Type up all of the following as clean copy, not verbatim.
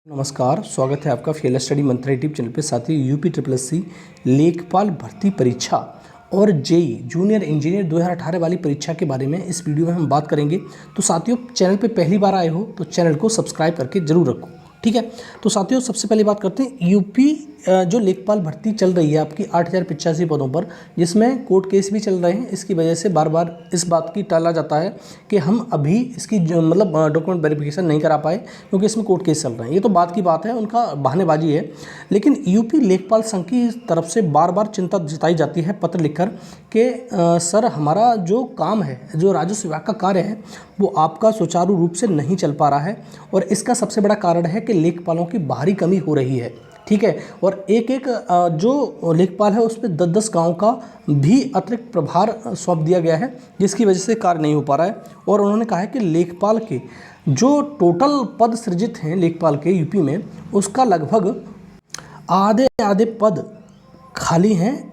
नमस्कार, स्वागत है आपका फीएल स्टडी मंत्रा यूट्यूब चैनल पे। साथ ही यूपी ट्रिपल एस सी लेखपाल भर्ती परीक्षा और जेई जूनियर इंजीनियर 2018 वाली परीक्षा के बारे में इस वीडियो में हम बात करेंगे। तो साथियों, चैनल पे पहली बार आए हो तो चैनल को सब्सक्राइब करके जरूर रखो, ठीक है। तो साथियों, सबसे पहले बात करते हैं यूपी जो लेखपाल भर्ती चल रही है आपकी 8085 पदों पर, जिसमें कोर्ट केस भी चल रहे हैं। इसकी वजह से बार बार इस बात की टाला जाता है कि हम अभी इसकी डॉक्यूमेंट वेरिफिकेशन नहीं करा पाए क्योंकि इसमें कोर्ट केस चल रहे हैं। ये तो बात की बात है, उनका बहानेबाजी है। लेकिन यूपी लेखपाल संघ की तरफ से बार बार चिंता जताई जाती है पत्र लिखकर कि सर, हमारा जो काम है, जो राजस्व विभाग का कार्य है, वो आपका सुचारू रूप से नहीं चल पा रहा है। और इसका सबसे बड़ा कारण है कि लेखपालों की बाहरी कमी हो रही है, ठीक है। और एक एक जो लेखपाल है उस पर 10-10 गाँव का भी अतिरिक्त प्रभार सौंप दिया गया है, जिसकी वजह से कार्य नहीं हो पा रहा है। और उन्होंने कहा है कि लेखपाल के जो टोटल पद सृजित हैं लेखपाल के यूपी में, उसका लगभग आधे पद खाली हैं।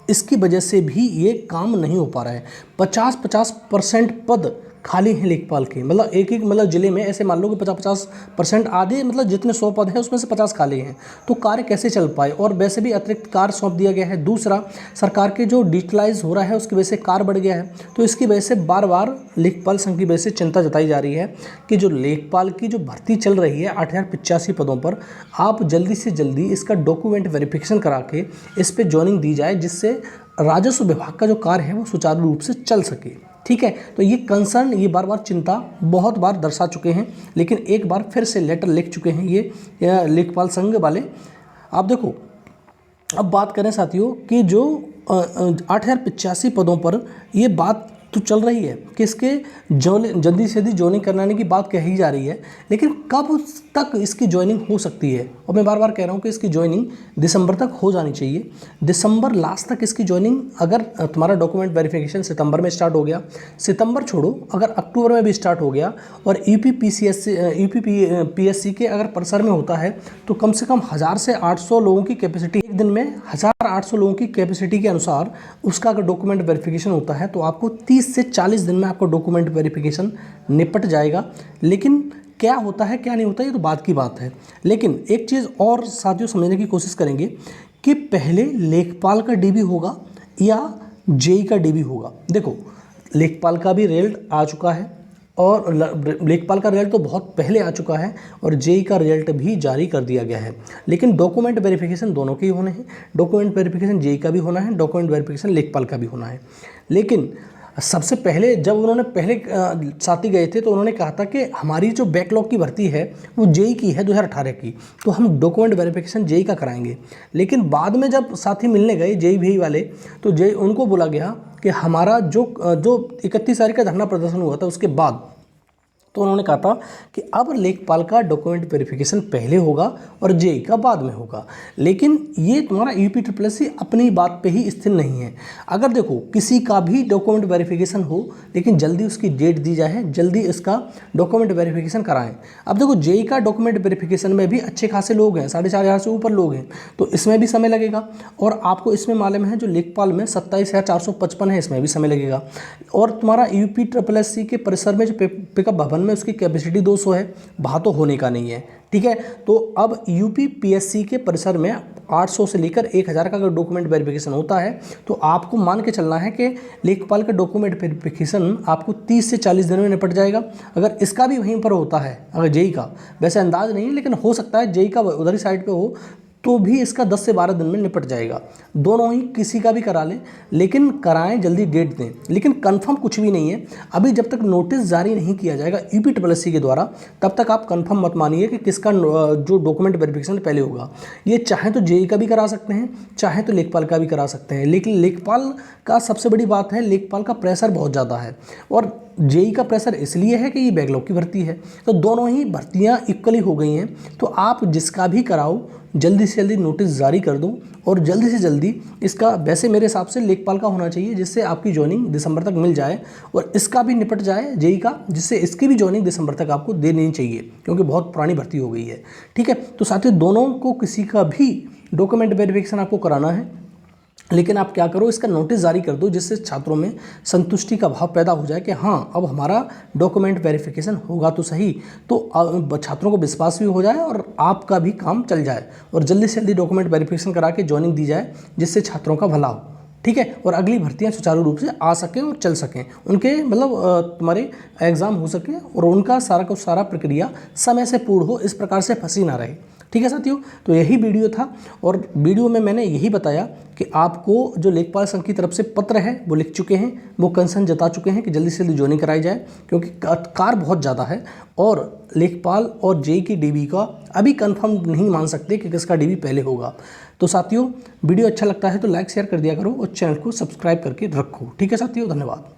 इसकी वजह से भी ये काम नहीं हो पा रहा है। 50% पद खाली हैं लेखपाल के, मतलब एक जिले में ऐसे मान लो कि 50% आधे, जितने 100 पद हैं उसमें से 50 खाली हैं। तो कार्य कैसे चल पाए? और वैसे भी अतिरिक्त कार्य सौंप दिया गया है। दूसरा, सरकार के जो डिजिटलाइज हो रहा है उसकी वजह से कार्य बढ़ गया है। तो इसकी वजह से बार बार लेखपाल संघ की वजह से चिंता जताई जा रही है कि जो लेखपाल की जो भर्ती चल रही है 8085 पदों पर, आप जल्दी से जल्दी इसका डॉक्यूमेंट वेरिफिकेशन करा के इस पर ज्वाइनिंग दी जाए, जिससे राजस्व विभाग का जो कार्य है वो सुचारू रूप से चल सके, ठीक है। तो ये कंसर्न, ये बार बार चिंता बहुत बार दर्शा चुके हैं, लेकिन एक बार फिर से लेटर लिख चुके हैं ये लेखपाल संघ वाले। आप देखो, अब बात करें साथियों कि जो 8085 पदों पर ये बात तो चल रही है कि इसके जल्दी से जल्दी ज्वाइनिंग कराने की बात कही जा रही है, लेकिन कब तक इसकी ज्वाइनिंग हो सकती है? और मैं बार बार कह रहा हूँ कि इसकी ज्वाइनिंग दिसंबर तक हो जानी चाहिए। दिसंबर लास्ट तक इसकी ज्वाइनिंग, अगर तुम्हारा डॉक्यूमेंट वेरिफिकेशन सितंबर में स्टार्ट हो गया, सितंबर छोड़ो, अगर अक्टूबर में भी स्टार्ट हो गया और यूपी पीएससी के अगर परिसर में होता है, तो कम से कम 1000 से 800 लोगों की कैपेसिटी, एक दिन में 1800 लोगों की कैपेसिटी के अनुसार उसका अगर डॉक्यूमेंट वेरिफिकेशन होता है तो आपको 30 से 40 दिन में आपका डॉक्यूमेंट वेरिफिकेशन निपट जाएगा। लेकिन क्या होता है क्या नहीं होता, ये तो बात की बात है। लेकिन एक चीज़ और साथियों समझने की कोशिश करेंगे कि पहले लेखपाल का डीबी होगा या जेई का डीबी होगा। देखो, लेखपाल का भी रिजल्ट आ चुका है और लेखपाल का रिजल्ट तो बहुत पहले आ चुका है और जेई का रिजल्ट भी जारी कर दिया गया है। लेकिन डॉक्यूमेंट वेरिफिकेशन दोनों के ही होने हैं। डॉक्यूमेंट वेरिफिकेशन जेई का भी होना है, डॉक्यूमेंट वेरिफिकेशन लेखपाल का भी होना है। लेकिन सबसे पहले जब उन्होंने पहले साथी गए थे तो उन्होंने कहा था कि हमारी जो बैकलॉग की भर्ती है वो जेई की है 2018 की, तो हम डॉक्यूमेंट वेरिफिकेशन जेई का कराएंगे। लेकिन बाद में जब साथी मिलने गए जेई भी वाले, तो जेई उनको बोला गया कि हमारा जो 31 तारीख का धरना प्रदर्शन हुआ था उसके बाद, तो उन्होंने कहा था कि अब लेखपाल का डॉक्यूमेंट वेरिफिकेशन पहले होगा और जेई का बाद में होगा। लेकिन ये तुम्हारा यूपी ट्रिपल एस सी अपनी बात पे ही स्थिर नहीं है। अगर देखो, किसी का भी डॉक्यूमेंट वेरिफिकेशन हो, लेकिन जल्दी उसकी डेट दी जाए, जल्दी इसका डॉक्यूमेंट वेरिफिकेशन कराएं। अब देखो, जेई का डॉक्यूमेंट वेरिफिकेशन में भी अच्छे खासे लोग हैं, 4500 से ऊपर लोग हैं, तो इसमें भी समय लगेगा। और आपको इसमें मालूम है जो लेखपाल में 27,455 है, इसमें भी समय लगेगा। और तुम्हारा यूपी ट्रिपल एस सी के परिसर में जो पिकअप भवन में उसकी कैपेसिटी 200 है, वहाँ तो होने का नहीं है, ठीक है। तो अब यूपी पीएससी के परिसर में 800 से लेकर 1000 का अगर डॉक्यूमेंट वेरिफिकेशन होता है, तो आपको मान के चलना है कि लेखपाल का डॉक्यूमेंट वेरिफिकेशन आपको 30 से 40 दिन में निपट जाएगा। अगर इसका भी वहीं पर होता है, अगर जेई का, वैसे अंदाज नहीं है लेकिन हो सकता है जेई का उधर ही साइड पे हो, तो भी इसका 10 से 12 दिन में निपट जाएगा। दोनों ही किसी का भी करा लें, लेकिन कराएं, जल्दी डेट दें। लेकिन कंफर्म कुछ भी नहीं है अभी, जब तक नोटिस जारी नहीं किया जाएगा यूपी ट्रिपल एस सी के द्वारा, तब तक आप कंफर्म मत मानिए कि किसका जो डॉक्यूमेंट वेरिफिकेशन पहले होगा। ये चाहे तो जेई का भी करा सकते हैं, चाहे तो लेखपाल का भी करा सकते हैं। लेकिन लेखपाल का सबसे बड़ी बात है, लेखपाल का प्रेशर बहुत ज़्यादा है और जेई का प्रेशर इसलिए है कि ये बैकलॉग की भर्ती है। तो दोनों ही भर्तियाँ इक्वली हो गई हैं, तो आप जिसका भी कराओ जल्दी से जल्दी नोटिस जारी कर दो और जल्दी से जल्दी इसका, वैसे मेरे हिसाब से लेखपाल का होना चाहिए, जिससे आपकी ज्वाइनिंग दिसंबर तक मिल जाए और इसका भी निपट जाए जेई का, जिससे इसकी भी ज्वाइनिंग दिसंबर तक आपको देनी चाहिए क्योंकि बहुत पुरानी भर्ती हो गई है, ठीक है। तो साथियों, दोनों को किसी का भी डॉक्यूमेंट वेरिफिकेशन आपको कराना है लेकिन आप क्या करो, इसका नोटिस जारी कर दो जिससे छात्रों में संतुष्टि का भाव पैदा हो जाए कि हाँ अब हमारा डॉक्यूमेंट वेरिफिकेशन होगा तो सही, तो छात्रों को विश्वास भी हो जाए और आपका भी काम चल जाए और जल्दी से जल्दी डॉक्यूमेंट वेरिफिकेशन करा के ज्वाइनिंग दी जाए जिससे छात्रों का भला हो। ठीक है, और अगली भर्तियां सुचारू रूप से आ सकें और चल सकें, उनके मतलब तुम्हारे एग्ज़ाम हो सके और उनका सारा का सारा प्रक्रिया समय से पूर्ण हो, इस प्रकार से फंसी ना रहे। ठीक है साथियों, तो यही वीडियो था और वीडियो में मैंने यही बताया कि आपको जो लेखपाल संघ की तरफ से पत्र है वो लिख चुके हैं, वो कंसर्न जता चुके हैं कि जल्दी से जल्दी ज्वाइनिंग कराई जाए क्योंकि कार बहुत ज़्यादा है और लेखपाल और जेई की डीबी का अभी कंफर्म नहीं मान सकते कि किसका डीबी पहले होगा। तो साथियों वीडियो अच्छा लगता है तो लाइक शेयर कर दिया करो और चैनल को सब्सक्राइब करके रखो। ठीक है साथियों, धन्यवाद।